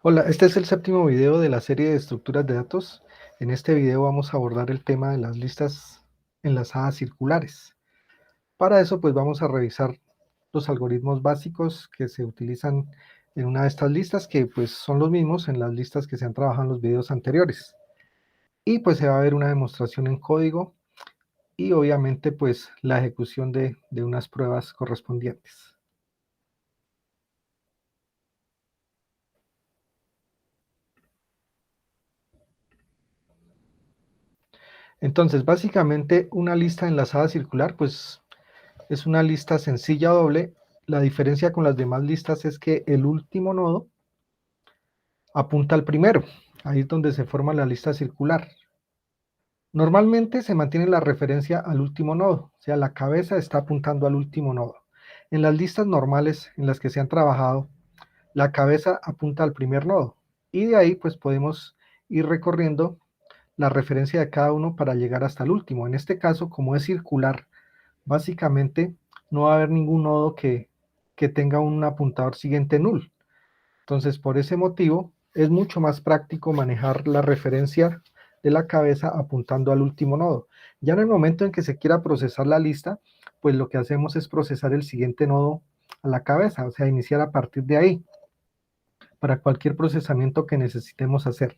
Hola, este es el séptimo video de la serie de estructuras de datos. En este video vamos a abordar el tema de las listas enlazadas circulares. Para eso, pues vamos a revisar los algoritmos básicos que se utilizan en una de estas listas, que pues son los mismos en las listas que se han trabajado en los videos anteriores. Y pues se va a ver una demostración en código y obviamente pues la ejecución de unas pruebas correspondientes. Entonces, básicamente una lista enlazada circular, pues es una lista sencilla doble. La diferencia con las demás listas es que el último nodo apunta al primero. Ahí es donde se forma la lista circular. Normalmente se mantiene la referencia al último nodo, o sea, la cabeza está apuntando al último nodo. En las listas normales en las que se han trabajado, la cabeza apunta al primer nodo y de ahí pues podemos ir recorriendo la referencia de cada uno para llegar hasta el último. En este caso, como es circular, básicamente no va a haber ningún nodo que tenga un apuntador siguiente null. Entonces, por ese motivo, es mucho más práctico manejar la referencia de la cabeza apuntando al último nodo. Ya en el momento en que se quiera procesar la lista, pues lo que hacemos es procesar el siguiente nodo a la cabeza, o sea, iniciar a partir de ahí para cualquier procesamiento que necesitemos hacer.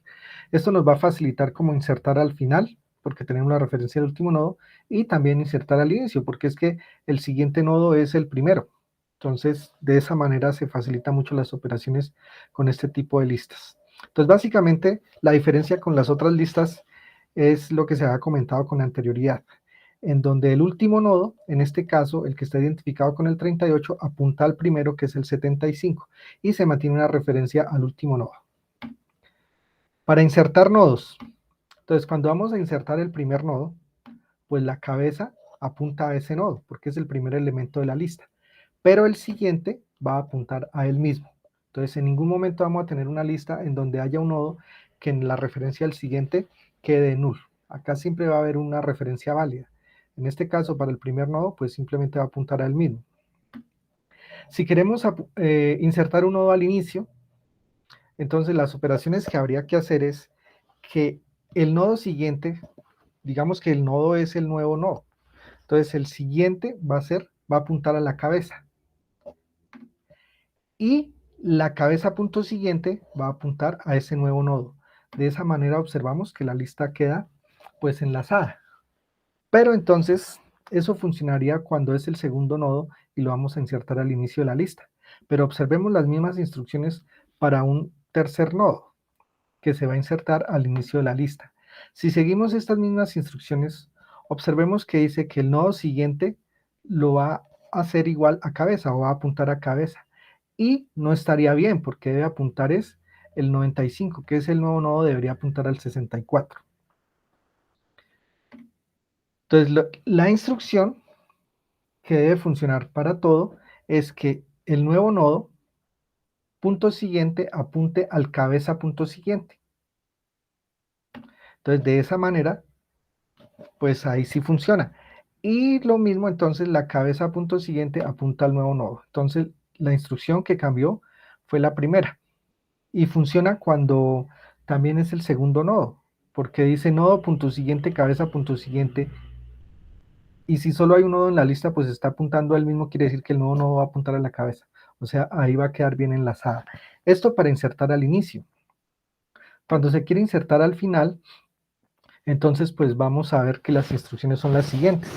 Esto nos va a facilitar como insertar al final, porque tenemos la referencia del último nodo, y también insertar al inicio, porque es que el siguiente nodo es el primero. Entonces, de esa manera se facilita mucho las operaciones con este tipo de listas. Entonces, básicamente, la diferencia con las otras listas es lo que se había comentado con anterioridad, en donde el último nodo, en este caso, el que está identificado con el 38, apunta al primero, que es el 75, y se mantiene una referencia al último nodo. Para insertar nodos, entonces cuando vamos a insertar el primer nodo, pues la cabeza apunta a ese nodo, porque es el primer elemento de la lista, pero el siguiente va a apuntar a él mismo. Entonces en ningún momento vamos a tener una lista en donde haya un nodo que en la referencia al siguiente quede null. Acá siempre va a haber una referencia válida. En este caso, para el primer nodo, pues simplemente va a apuntar a él mismo. Si queremos insertar un nodo al inicio, entonces las operaciones que habría que hacer es que el nodo siguiente, digamos que el nodo es el nuevo nodo, entonces el siguiente va a apuntar a la cabeza y la cabeza punto siguiente va a apuntar a ese nuevo nodo. De esa manera observamos que la lista queda pues enlazada. Pero entonces eso funcionaría cuando es el segundo nodo y lo vamos a insertar al inicio de la lista. Pero observemos las mismas instrucciones para un tercer nodo que se va a insertar al inicio de la lista. Si seguimos estas mismas instrucciones, observemos que dice que el nodo siguiente lo va a hacer igual a cabeza o va a apuntar a cabeza. Y no estaría bien porque debe apuntar es el 95, que es el nuevo nodo, debería apuntar al 64. Entonces, la instrucción que debe funcionar para todo es que el nuevo nodo punto siguiente apunte al cabeza punto siguiente. Entonces, de esa manera, pues ahí sí funciona. Y lo mismo, entonces, la cabeza punto siguiente apunta al nuevo nodo. Entonces, la instrucción que cambió fue la primera. Y funciona cuando también es el segundo nodo, porque dice nodo punto siguiente, cabeza punto siguiente. Y si solo hay un nodo en la lista, pues está apuntando al mismo, quiere decir que el nuevo nodo va a apuntar a la cabeza. O sea, ahí va a quedar bien enlazada. Esto para insertar al inicio. Cuando se quiere insertar al final, entonces pues vamos a ver que las instrucciones son las siguientes.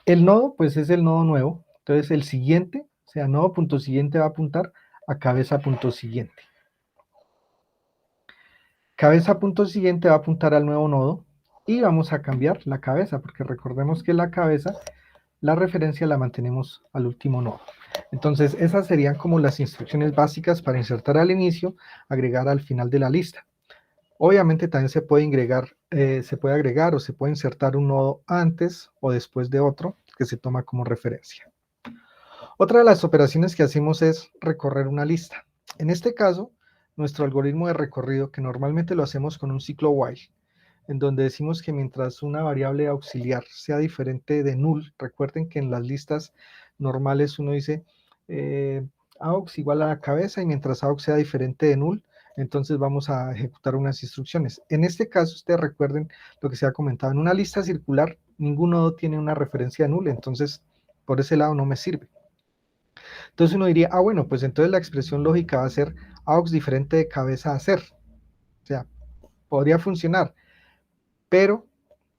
El nodo pues es el nodo nuevo, entonces el siguiente, o sea, nodo punto siguiente va a apuntar a cabeza punto siguiente. Cabeza punto siguiente va a apuntar al nuevo nodo y vamos a cambiar la cabeza, porque recordemos que la cabeza, la referencia la mantenemos al último nodo. Entonces esas serían como las instrucciones básicas para insertar al inicio, agregar al final de la lista. Obviamente también se puede agregar o se puede insertar un nodo antes o después de otro que se toma como referencia. Otra de las operaciones que hacemos es recorrer una lista. En este caso, nuestro algoritmo de recorrido, que normalmente lo hacemos con un ciclo while, en donde decimos que mientras una variable auxiliar sea diferente de null, recuerden que en las listas normales uno dice aux igual a la cabeza, y mientras aux sea diferente de null, entonces vamos a ejecutar unas instrucciones. En este caso, ustedes recuerden lo que se ha comentado, en una lista circular, ningún nodo tiene una referencia null, entonces por ese lado no me sirve. Entonces uno diría, bueno, pues entonces la expresión lógica va a ser aux diferente de cabeza a ser. O sea, podría funcionar, pero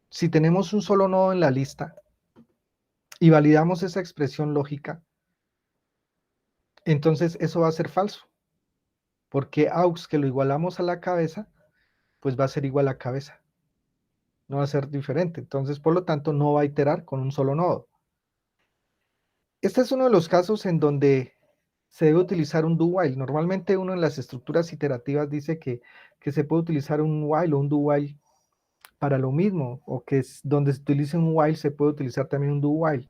si tenemos un solo nodo en la lista y validamos esa expresión lógica, entonces eso va a ser falso, porque aux que lo igualamos a la cabeza, pues va a ser igual a cabeza, no va a ser diferente, entonces por lo tanto no va a iterar con un solo nodo. Este es uno de los casos en donde se debe utilizar un do-while. Normalmente uno en las estructuras iterativas dice que se puede utilizar un while o un do-while para lo mismo, o que es donde se utilice un while se puede utilizar también un do-while.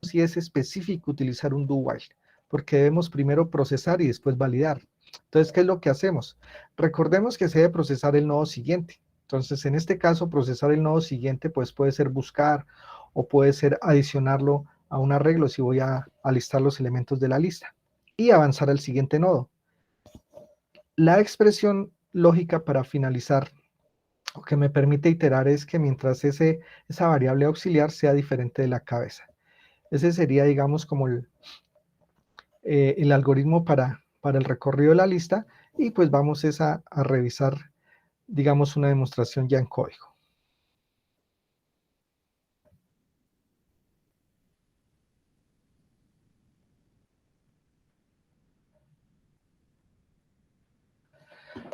Si es específico utilizar un do-while, porque debemos primero procesar y después validar. Entonces, ¿qué es lo que hacemos? Recordemos que se debe procesar el nodo siguiente. Entonces, en este caso, procesar el nodo siguiente, pues puede ser buscar o puede ser adicionarlo a un arreglo si voy a listar los elementos de la lista y avanzar al siguiente nodo. La expresión lógica para finalizar o que me permite iterar es que mientras esa variable auxiliar sea diferente de la cabeza. Ese sería, digamos, como el algoritmo para el recorrido de la lista, y pues vamos a revisar, digamos, una demostración ya en código.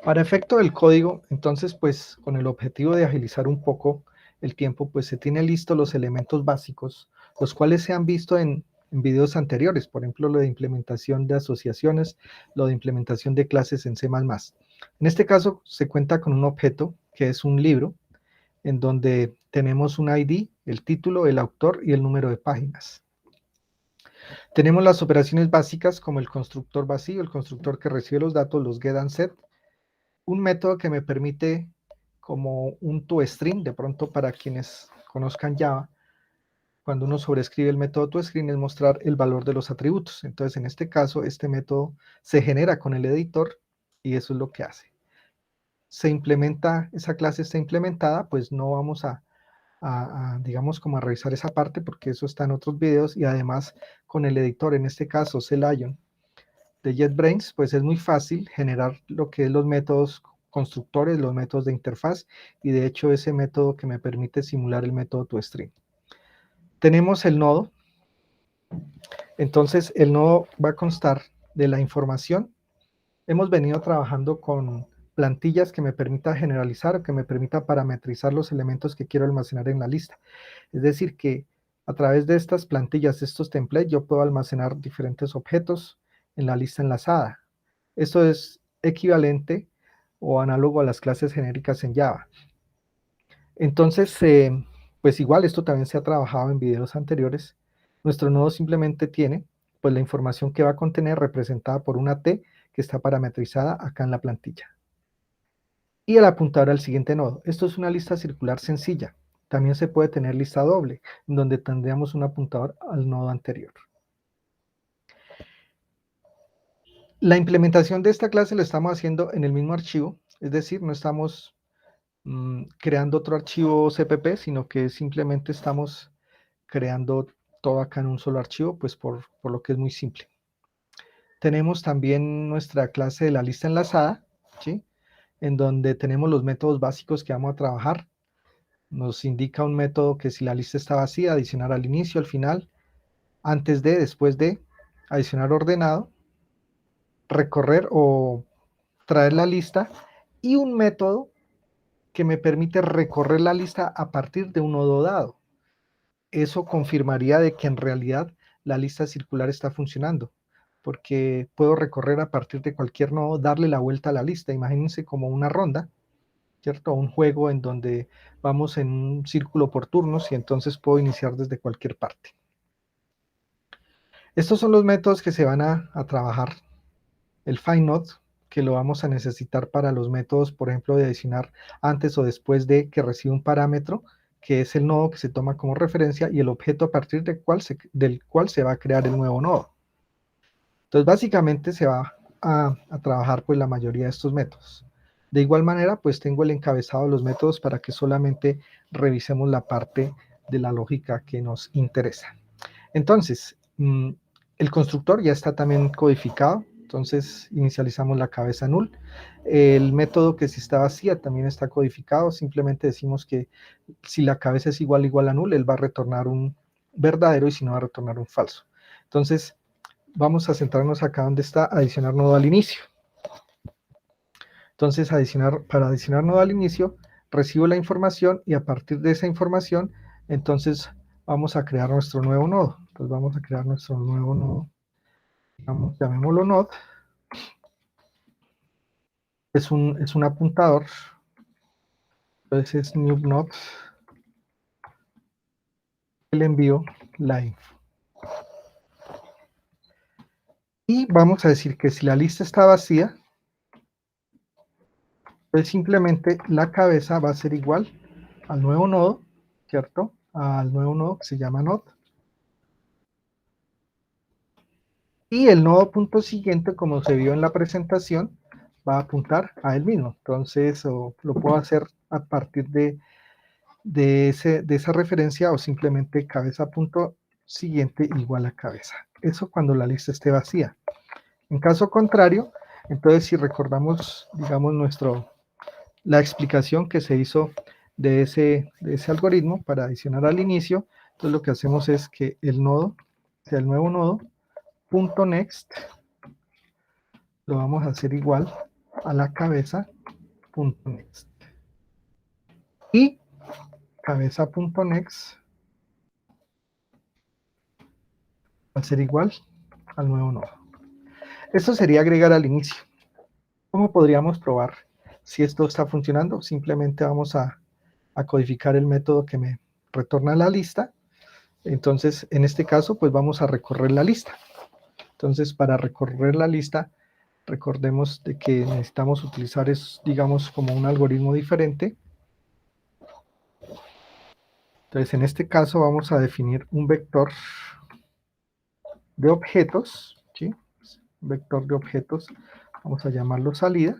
Para efecto del código, entonces, pues con el objetivo de agilizar un poco el tiempo, pues se tiene listo los elementos básicos, los cuales se han visto en videos anteriores, por ejemplo, lo de implementación de asociaciones, lo de implementación de clases en C++. En este caso, se cuenta con un objeto que es un libro, en donde tenemos un ID, el título, el autor y el número de páginas. Tenemos las operaciones básicas como el constructor vacío, el constructor que recibe los datos, los get and set, un método que me permite como un toString, de pronto para quienes conozcan Java, cuando uno sobrescribe el método toString es mostrar el valor de los atributos. Entonces, en este caso, este método se genera con el editor y eso es lo que hace. Se implementa, esa clase está implementada, pues no vamos digamos, como a revisar esa parte porque eso está en otros videos, y además con el editor, en este caso Celion de JetBrains, pues es muy fácil generar lo que es los métodos constructores, los métodos de interfaz, y de hecho ese método que me permite simular el método toString. Tenemos el nodo, entonces el nodo va a constar de la información. Hemos venido trabajando con plantillas que me permita generalizar o que me permita parametrizar los elementos que quiero almacenar en la lista. Es decir, que a través de estas plantillas, estos templates, yo puedo almacenar diferentes objetos en la lista enlazada. Esto es equivalente o análogo a las clases genéricas en Java. Entonces, pues igual esto también se ha trabajado en videos anteriores. Nuestro nodo simplemente tiene pues la información que va a contener representada por una T que está parametrizada acá en la plantilla. Y el apuntador al siguiente nodo. Esto es una lista circular sencilla. También se puede tener lista doble, en donde tendríamos un apuntador al nodo anterior. La implementación de esta clase la estamos haciendo en el mismo archivo, es decir, no estamos creando otro archivo CPP, sino que simplemente estamos creando todo acá en un solo archivo, pues por lo que es muy simple. Tenemos también nuestra clase de la lista enlazada, ¿sí? En donde tenemos los métodos básicos que vamos a trabajar. Nos indica un método que si la lista está vacía, adicionar al inicio, al final, antes de, después de, adicionar ordenado, recorrer o traer la lista, y un método que me permite recorrer la lista a partir de un nodo dado. Eso confirmaría de que en realidad la lista circular está funcionando, porque puedo recorrer a partir de cualquier nodo, darle la vuelta a la lista. Imagínense como una ronda, ¿cierto? Un juego en donde vamos en un círculo por turnos y entonces puedo iniciar desde cualquier parte. Estos son los métodos que se van a trabajar. El findNode, que lo vamos a necesitar para los métodos, por ejemplo, de adicionar antes o después de que recibe un parámetro, que es el nodo que se toma como referencia, y el objeto a partir del cual se va a crear el nuevo nodo. Entonces, básicamente se va a trabajar pues la mayoría de estos métodos. De igual manera, pues tengo el encabezado de los métodos para que solamente revisemos la parte de la lógica que nos interesa. Entonces, el constructor ya está también codificado, entonces inicializamos la cabeza null. El método que si está vacía también está codificado, simplemente decimos que si la cabeza es igual a null, él va a retornar un verdadero y si no va a retornar un falso. Entonces, vamos a centrarnos acá donde está adicionar nodo al inicio. Entonces, para adicionar nodo al inicio, recibo la información y a partir de esa información, entonces vamos a crear nuestro nuevo nodo. Entonces vamos a crear nuestro nuevo nodo. Llamémoslo node. Es un apuntador. Entonces es new node. Le envío la info. Y vamos a decir que si la lista está vacía, pues simplemente la cabeza va a ser igual al nuevo nodo, ¿cierto? Al nuevo nodo que se llama node. Y el nodo punto siguiente, como se vio en la presentación, va a apuntar a él mismo. Entonces, lo puedo hacer a partir de esa referencia o simplemente cabeza punto siguiente igual a cabeza. Eso cuando la lista esté vacía. En caso contrario, entonces si recordamos, digamos, la explicación que se hizo de ese algoritmo para adicionar al inicio, entonces lo que hacemos es que el nodo, o sea, el nuevo nodo, punto next, lo vamos a hacer igual a la cabeza punto next. Y cabeza punto next va a ser igual al nuevo nodo. Esto sería agregar al inicio. ¿Cómo podríamos probar si esto está funcionando? Simplemente vamos a codificar el método que me retorna la lista. Entonces, en este caso, pues vamos a recorrer la lista. Entonces, para recorrer la lista, recordemos de que necesitamos utilizar, digamos, como un algoritmo diferente. Entonces, en este caso vamos a definir un vector de objetos, ¿sí? Un vector de objetos, vamos a llamarlo salida.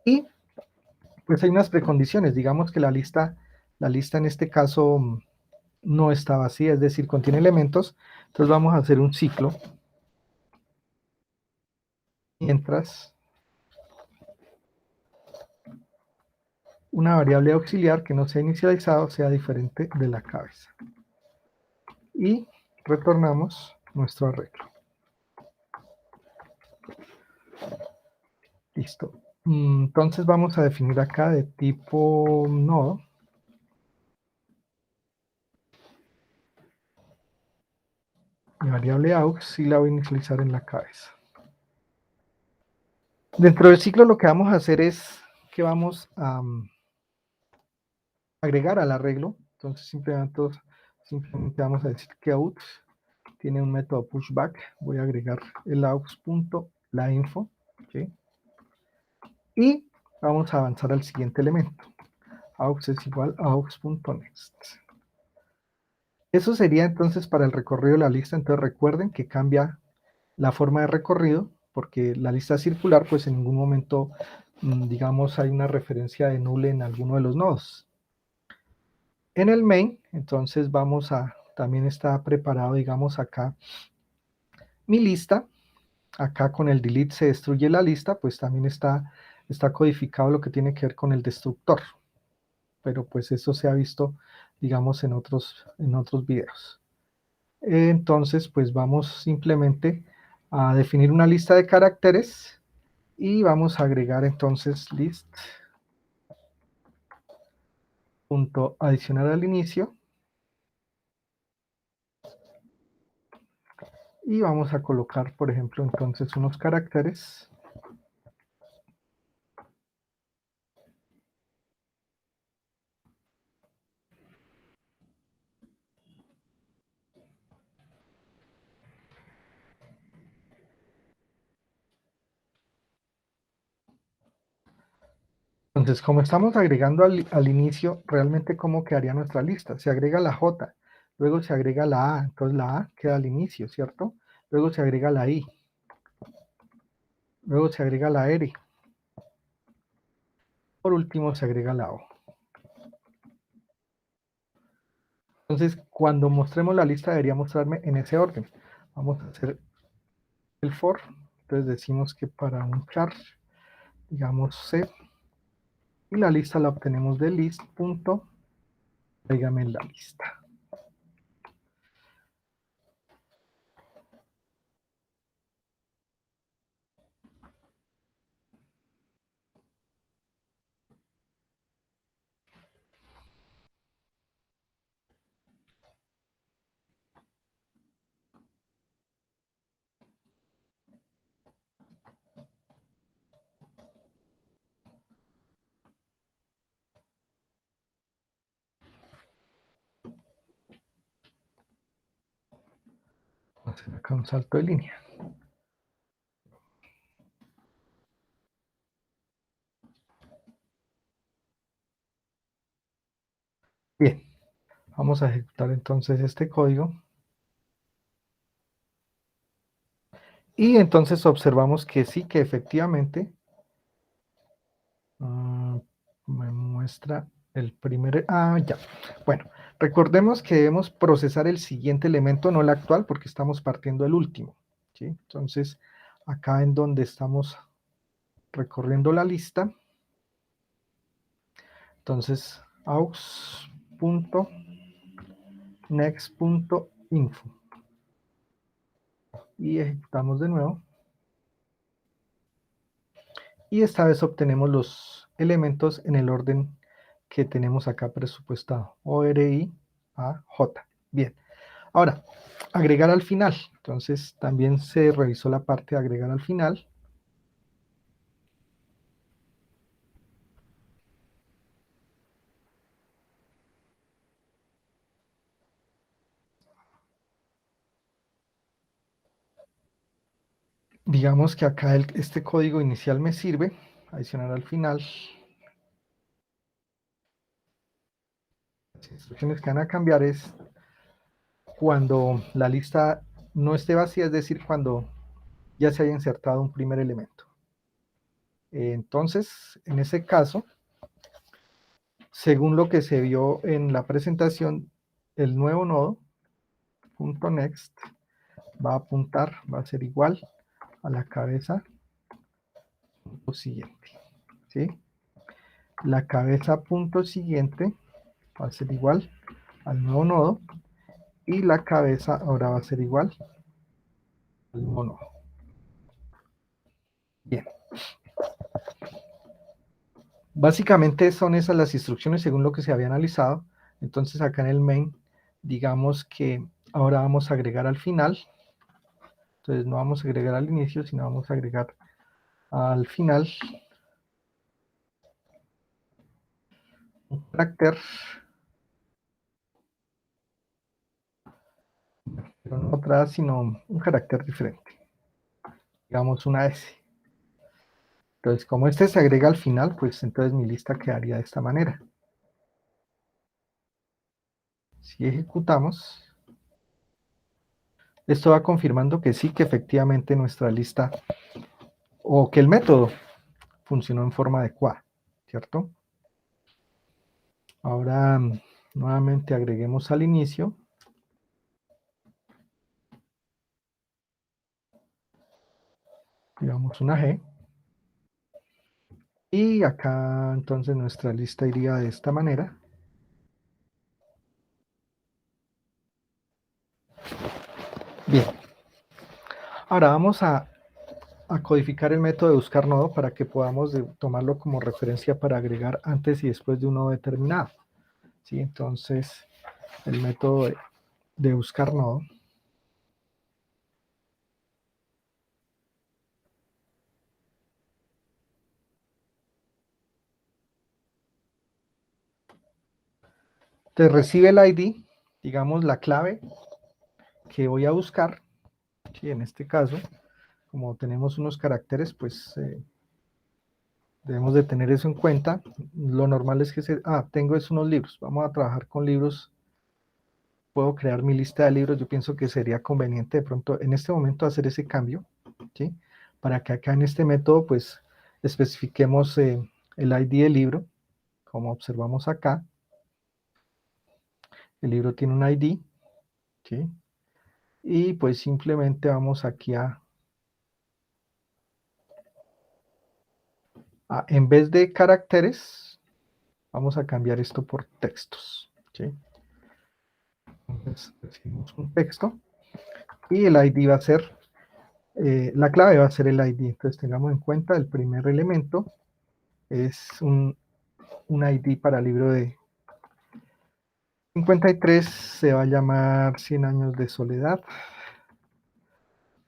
Y pues hay unas precondiciones, digamos que la lista en este caso no está vacía, es decir, contiene elementos, entonces vamos a hacer un ciclo mientras una variable auxiliar que no sea inicializado sea diferente de la cabeza. Y retornamos nuestro arreglo. Listo. Entonces vamos a definir acá de tipo nodo. Mi variable aux y la voy a inicializar en la cabeza. Dentro del ciclo lo que vamos a hacer es que vamos a agregar al arreglo. Entonces simplemente vamos a decir que aux tiene un método pushback. Voy a agregar el aux.lainfo. ¿Okay? Y vamos a avanzar al siguiente elemento. Aux es igual a aux.next. Eso sería entonces para el recorrido de la lista. Entonces recuerden que cambia la forma de recorrido, porque la lista circular, pues en ningún momento, digamos, hay una referencia de null en alguno de los nodos. En el main, entonces también está preparado, digamos, acá mi lista. Acá con el delete se destruye la lista, pues también está codificado lo que tiene que ver con el destructor. Pero pues eso se ha visto, digamos, en otros videos. Entonces, pues vamos simplemente a definir una lista de caracteres y vamos a agregar entonces list punto adicional al inicio y vamos a colocar, por ejemplo, entonces unos caracteres. Entonces, como estamos agregando al inicio, realmente cómo quedaría nuestra lista. Se agrega la J, luego se agrega la A, entonces la A queda al inicio, ¿cierto? luego se agrega la I, luego se agrega la R, por último se agrega la O. Entonces, cuando mostremos la lista debería mostrarme en ese orden. Vamos a hacer el for, entonces decimos que para un char, digamos C, y la lista la obtenemos de list.tráigame en la lista. Vamos a hacer acá un salto de línea. Bien, vamos a ejecutar entonces este código. Y entonces observamos que sí, que efectivamente me muestra el primer... ya. Bueno, recordemos que debemos procesar el siguiente elemento, no el actual, porque estamos partiendo del último. ¿Sí? Entonces, acá en donde estamos recorriendo la lista, entonces aux.next.info y ejecutamos de nuevo. Y esta vez obtenemos los elementos en el orden que tenemos acá presupuestado, ORI a J. Bien, ahora, agregar al final. Entonces, también se revisó la parte de agregar al final. Digamos que acá este código inicial me sirve, adicionar al final. Las instrucciones que van a cambiar es cuando la lista no esté vacía, es decir, cuando ya se haya insertado un primer elemento. Entonces, en ese caso, según lo que se vio en la presentación, el nuevo nodo, .next, va a apuntar, va a ser igual a la cabeza punto siguiente, ¿sí? La cabeza punto siguiente va a ser igual al nuevo nodo y la cabeza ahora va a ser igual al nuevo nodo. Bien. Básicamente son esas las instrucciones según lo que se había analizado. Entonces acá en el main, digamos que ahora vamos a agregar al final. Entonces no vamos a agregar al inicio, sino vamos a agregar al final un carácter, pero no otra, sino un carácter diferente. Digamos una S. Entonces, como este se agrega al final, pues entonces mi lista quedaría de esta manera. Si ejecutamos, esto va confirmando que sí, que efectivamente nuestra lista, o que el método funcionó en forma adecuada, ¿cierto? Ahora, nuevamente agreguemos al inicio. Digamos una G. Y acá entonces nuestra lista iría de esta manera. Bien. Ahora vamos a codificar el método de buscar nodo para que podamos tomarlo como referencia para agregar antes y después de un nodo determinado. ¿Sí? Entonces, el método de buscar nodo te recibe el ID, digamos la clave que voy a buscar, ¿sí? En este caso, como tenemos unos caracteres, pues debemos de tener eso en cuenta. Lo normal es que tengo es unos libros, vamos a trabajar con libros puedo crear mi lista de libros. Yo pienso que sería conveniente de pronto en este momento hacer ese cambio, ¿sí? Para que acá en este método pues especifiquemos el ID del libro, como observamos acá. El libro tiene un ID, ¿sí? Y pues simplemente vamos aquí en vez de caracteres, vamos a cambiar esto por textos, ¿sí? Entonces decimos un texto y el ID va a ser, la clave va a ser el ID. Entonces tengamos en cuenta el primer elemento es un ID para el libro de 53, se va a llamar 100 años de soledad.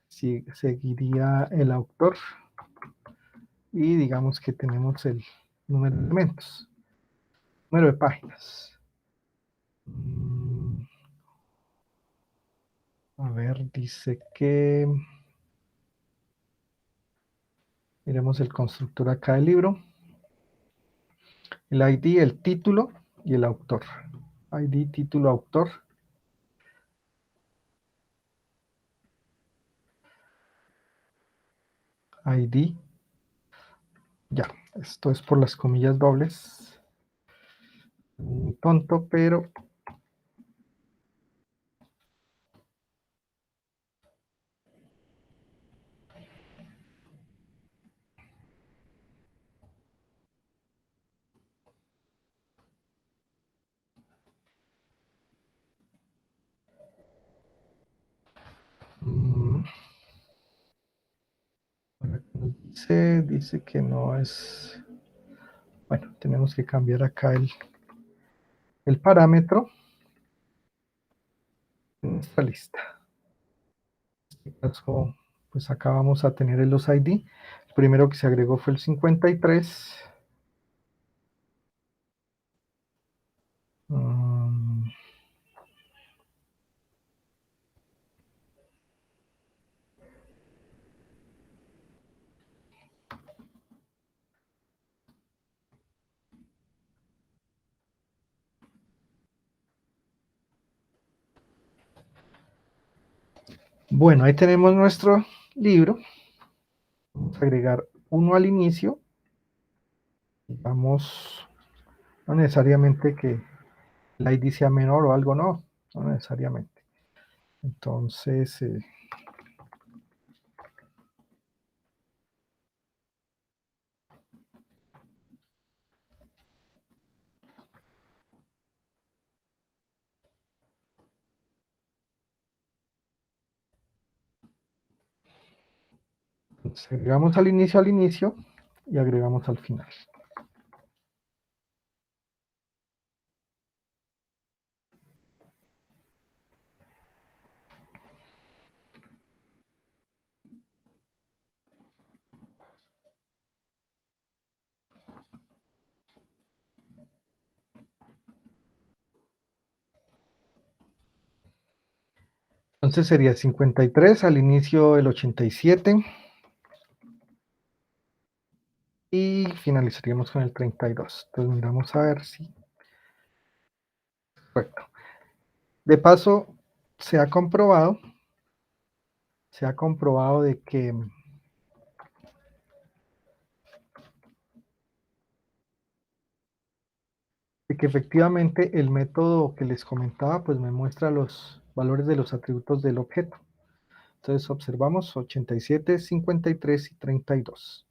Seguiría el autor y digamos que tenemos el número de elementos, número de páginas. A ver, dice que miremos el constructor acá del libro, el ID, el título y el autor. ID, título, autor. ID. Ya, esto es por las comillas dobles. Muy tonto, pero dice que no es. Bueno, tenemos que cambiar acá el parámetro en nuestra lista. En este caso, pues acá vamos a tener los ID. El primero que se agregó fue el 53. Bueno, ahí tenemos nuestro libro. Vamos a agregar uno al inicio. Digamos, no necesariamente que el ID sea menor o algo, no necesariamente. Entonces, agregamos al inicio y agregamos al final. Entonces sería 53, al inicio el 87 y finalizaríamos con el 32. Entonces miramos a ver si. Correcto. De paso, se ha comprobado de que efectivamente el método que les comentaba pues me muestra los valores de los atributos del objeto. Entonces observamos 87, 53 y 32.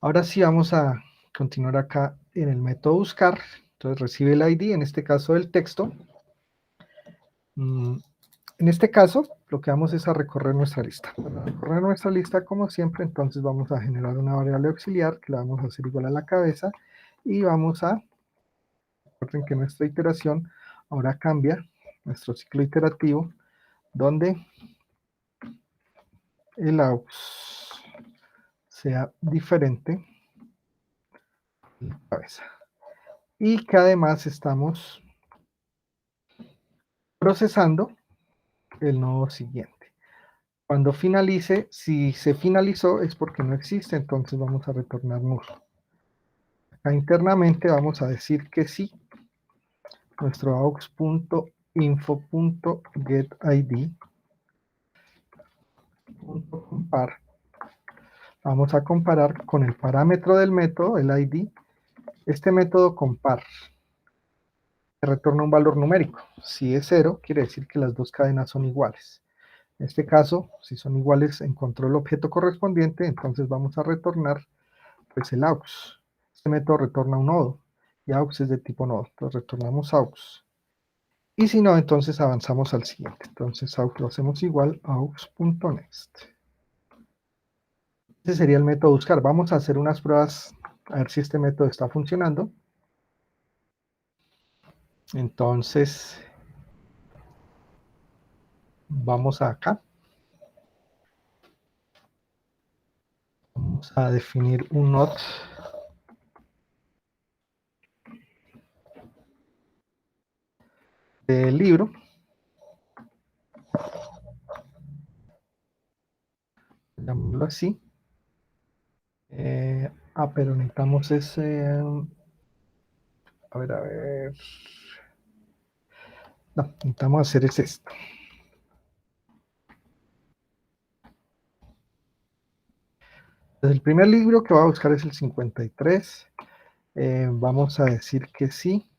Ahora sí vamos a continuar acá en el método buscar. Entonces recibe el ID, en este caso del texto. En este caso, lo que vamos es a recorrer nuestra lista. Para recorrer nuestra lista, como siempre, entonces vamos a generar una variable auxiliar que la vamos a hacer igual a la cabeza y vamos a. Recuerden que nuestra iteración ahora cambia, nuestro ciclo iterativo, donde el aux sea diferente de la cabeza. Y que además estamos procesando el nodo siguiente. Cuando finalice, si se finalizó es porque no existe, entonces vamos a retornar null. Acá internamente vamos a decir que sí, nuestro aux. info.getID.compare. Vamos a comparar con el parámetro del método, el ID. Este método compare retorna un valor numérico. Si es 0, quiere decir que las dos cadenas son iguales. En este caso, si son iguales, encontró el objeto correspondiente, entonces vamos a retornar pues el aux. Este método retorna un nodo, y aux es de tipo nodo, entonces retornamos aux. Y si no, entonces avanzamos al siguiente. Entonces aux lo hacemos igual a aux.next. Ese sería el método buscar. Vamos a hacer unas pruebas a ver si este método está funcionando. Entonces, vamos acá. Vamos a definir un node de libro. Llamémoslo así. Pero necesitamos ese... A ver. No, necesitamos hacer es esto. Entonces, el primer libro que voy a buscar es el 53. Vamos a decir que sí.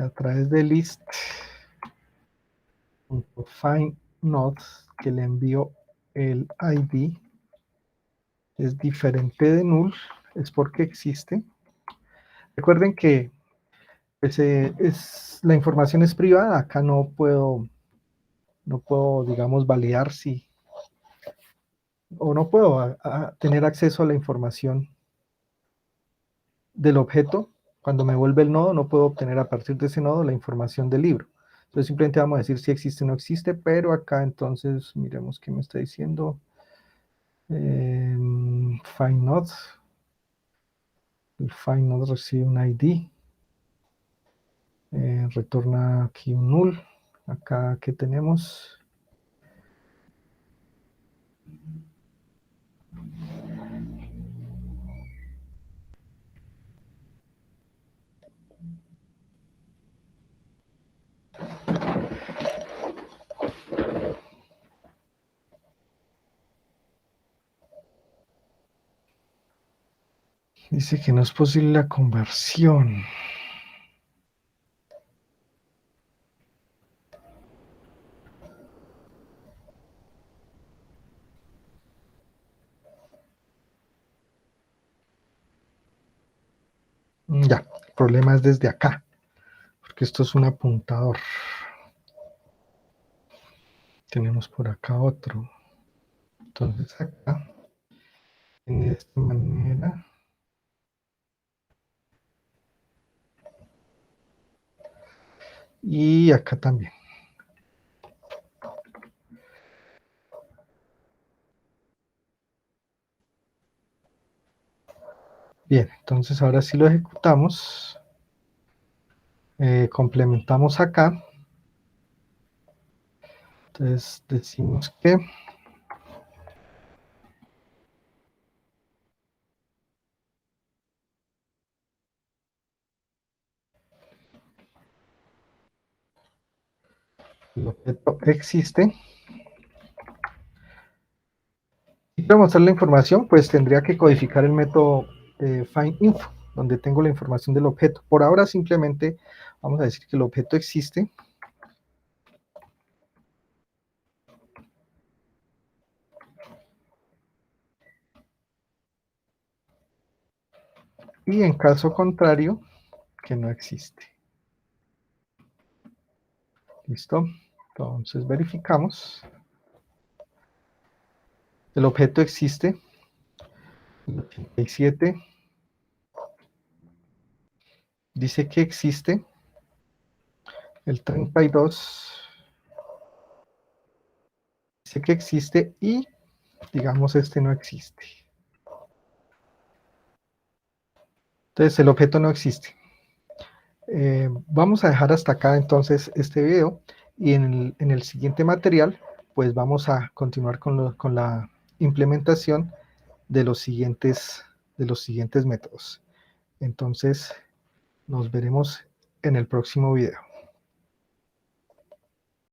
A través de list.findNode, que le envío el ID, es diferente de null, es porque existe. Recuerden que pues, la información es privada, acá no puedo, digamos, validar si, o no puedo tener acceso a la información del objeto. Cuando me vuelve el nodo, no puedo obtener a partir de ese nodo la información del libro. Entonces simplemente vamos a decir si existe o no existe, pero acá entonces miremos qué me está diciendo. FindNode. El FindNode recibe un ID. Retorna aquí un null. Acá, ¿qué tenemos? Dice que no es posible la conversión. Ya, el problema es desde acá, porque esto es un apuntador. Tenemos por acá otro. Entonces acá, de esta manera. Y acá también. Bien, entonces ahora sí lo ejecutamos. Complementamos acá. Entonces decimos que el objeto existe. Si quiero mostrar la información, pues tendría que codificar el método findInfo, donde tengo la información del objeto. Por ahora simplemente vamos a decir que el objeto existe. Y en caso contrario, que no existe. ¿Listo? Entonces verificamos. El objeto existe. El 87 dice que existe. El 32 dice que existe y, digamos, este no existe. Entonces el objeto no existe. Vamos a dejar hasta acá entonces este video y en el siguiente material pues vamos a continuar con la implementación de los siguientes métodos. Entonces nos veremos en el próximo video.